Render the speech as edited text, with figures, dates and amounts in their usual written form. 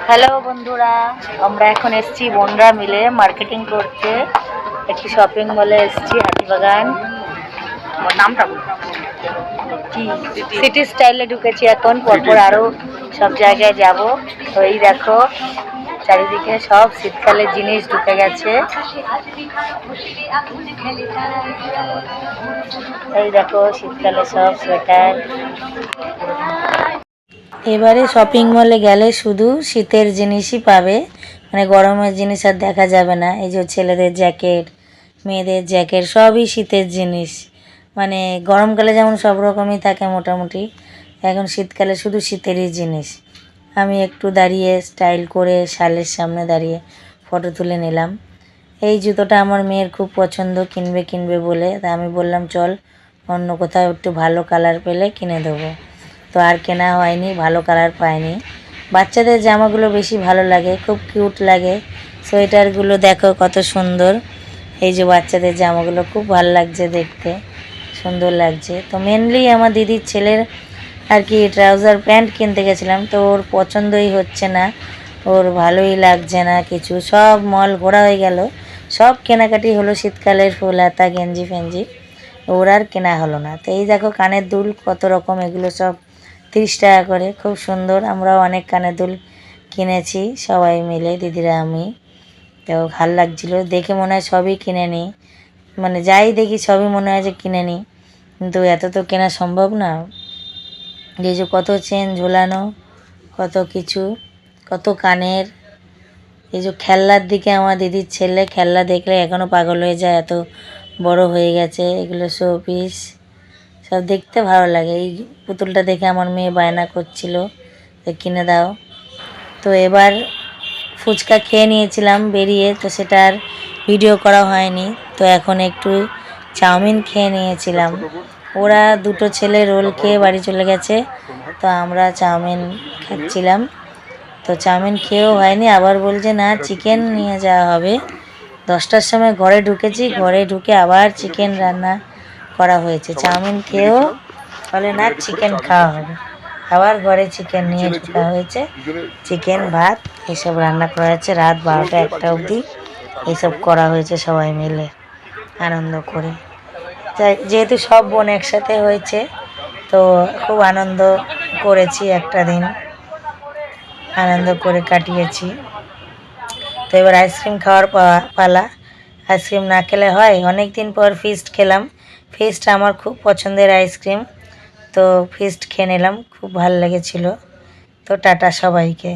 Hello বন্ধুরা, আমরা এখন এসেছি বোনরা মিলে মার্কেটিং করতে। একটি শপিং মলে এসেছি, হাতিবাগান। আমার নামটা কি সিটি স্টাইলে ঢুকেছি এখন, পরপর আরও সব জায়গায় যাব। তো এই দেখো চারিদিকে সব শীতকালের জিনিস ঢুকে গেছে। এই দেখো শীতকালে সব সোয়েটার। এবারে শপিং মলে গেলে শুধু শীতের জিনিসই পাবে, মানে গরমের জিনিস আর দেখা যাবে না। এই যে ছেলেদের জ্যাকেট, মেয়েদের জ্যাকেট, সবই শীতের জিনিস। মানে গরমকালে যেমন সব রকমই থাকে মোটামুটি, এখন শীতকালে শুধু শীতেরই জিনিস। আমি একটু দাঁড়িয়ে স্টাইল করে শালের সামনে দাঁড়িয়ে ফটো তুলে নিলাম। এই জুতোটা আমার মেয়ের খুব পছন্দ, কিনবে বলে। তা আমি বললাম চল অন্য কোথাও একটু ভালো কালার পেলে কিনে দেবো। তো আর কেনা হয়নি, ভালো কালার পাইনি। বাচ্চাদের জামাগুলো বেশি ভালো লাগে, খুব কিউট লাগে। সোয়েটারগুলো দেখো কত সুন্দর। এই যে বাচ্চাদের জামাগুলো খুব ভালো লাগছে দেখতে, সুন্দর লাগছে। তো মেনলি আমার দিদির ছেলের আর কি ট্রাউজার প্যান্ট কিনতে গেছিলাম, তো ওর পছন্দই হচ্ছে না, ওর ভালোই লাগছে না কিছু। সব মল ঘোরা হয়ে গেল, সব কেনাকাটি হলো শীতকালের ফুল হাতা গেঞ্জি ফেঞ্জি, ওর আর কেনা হলো না। তো এই দেখো কানের দুল কত রকম, এগুলো সব 30 টাকা করে, খুব সুন্দর। আমরাও অনেক কানের দুল কিনেছি সবাই মিলে, দিদিরা আমি। তো ভালো লাগছিলো দেখে, মনে হয় সবই কিনে নিই, মানে যাই দেখি সবই মনে হয় যে কিনে নিই, কিন্তু এত তো কেনা সম্ভব না। এই যে কত চেন ঝোলানো, কত কিছু, কত কানের। এই যে খেলনার দিকে আমার দিদির ছেলে খেলনা দেখলে এখনও পাগল হয়ে যায়, এত বড় হয়ে গেছে। এগুলো শো পিস, সব দেখতে ভালো লাগে। এই পুতুলটা দেখে আমার মেয়ে বায়না করছিল যে কিনে দাও। তো এবার ফুচকা খেয়ে নিয়েছিলাম বেরিয়ে, তো সেটা আর ভিডিও করা হয়নি। তো এখন একটু চাউমিন খেয়ে নিয়েছিলাম। ওরা দুটো ছেলে রোল খেয়ে বাড়ি চলে গেছে, তো আমরা চাউমিন খাচ্ছিলাম। তো চাউমিন খেয়েও হয়নি, আবার বলছে না চিকেন নিয়ে যাওয়া হবে। 10টার সময় ঘরে ঢুকেছি, ঘরে ঢুকে আবার চিকেন রান্না করা হয়েছে। চাউমিন খেয়েও বলে না চিকেন খাওয়া হবে, আবার ঘরে চিকেন নিয়ে ঢোকা হয়েছে। চিকেন ভাত এসব রান্না করা হয়েছে, রাত 12টা 1টা অবধি এইসব করা হয়েছে সবাই মিলে আনন্দ করে। তাই যেহেতু সব বোন একসাথে হয়েছে, তো খুব আনন্দ করেছি, একটা দিন আনন্দ করে কাটিয়েছি। তো এবার আইসক্রিম খাওয়ার পালা। আইসক্রিম না খেলে হয়, অনেক দিন পর ফিস্ট খেলাম। ফিস্ট আমার খুব পছন্দের আইসক্রিম, তো ফিস্ট খেয়ে নিলাম, খুব ভালো লেগেছিলো। তো টাটা সবাইকে।